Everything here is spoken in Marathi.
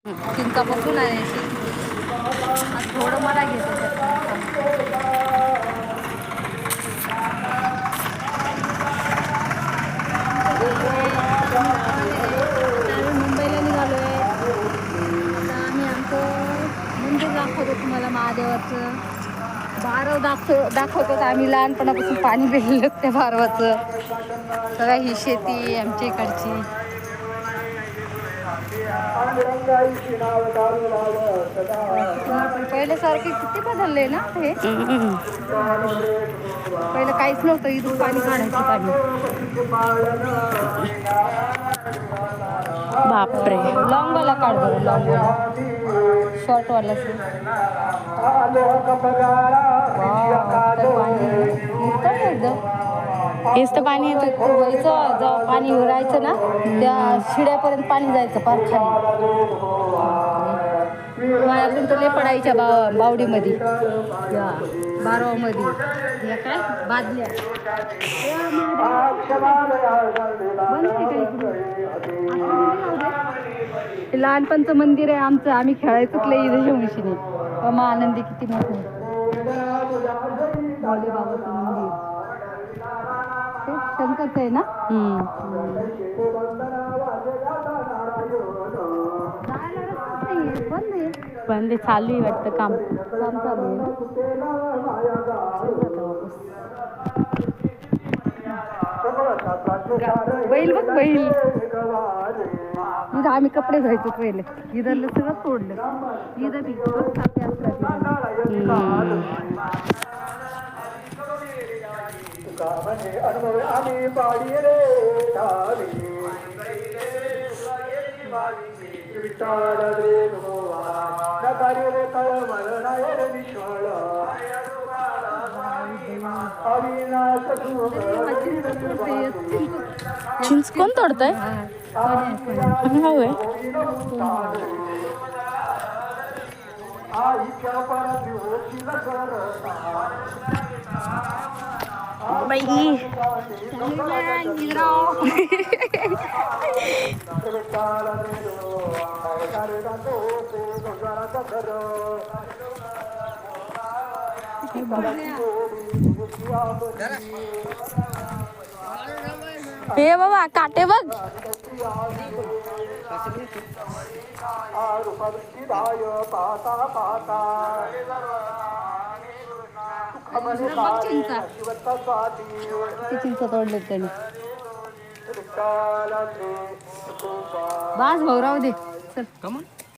चिंचापासून आहे थोडं मला घेतो मुंबईला निघालोय. आता आम्ही आमचं मंदिर दाखवतो तुम्हाला महादेवाचं. बारव दाखवतो. आम्ही लहानपणापासून पाणी पिलेलं त्या बारवाचं. सगळं ही शेती आमच्या इकडची. पहिल्यासारखे किती बदलले ना हे. पहिलं काहीच नव्हतं. इथून पाणी काढायचं पाणी. बापरे. लॉंगवाला काढ बरं. लॉंगवाला शॉर्टवाला हेच तर पाणी येतं. व्हायचं जेव्हा पाणी राहायचं ना त्या शिड्यापर्यंत पाणी जायचं पार खाली. माझ्याकडून तर लय पडायच्या बावडीमध्ये या बारवामध्ये. या काय बादल्या लहानपणचं मंदिर आहे आमचं. आम्ही खेळायचोच लय इथे म्हशीने. मा आनंदी किती मोठं भोले बाबाचं मंदिर. शंकरचं आहे ना. बंद चालू आहे वाटतं काम चालू आहे. बैल बघ बैल. इथं आम्ही कपडे धुवायचो पहिले. इधरलं सगळं तोडलं. इथं बी चिंच कोण तोडतंय. बाई हे बाबा काटे बघ. चिंच तोडले त्यांनी. बास भाऊ राहू दे. चल.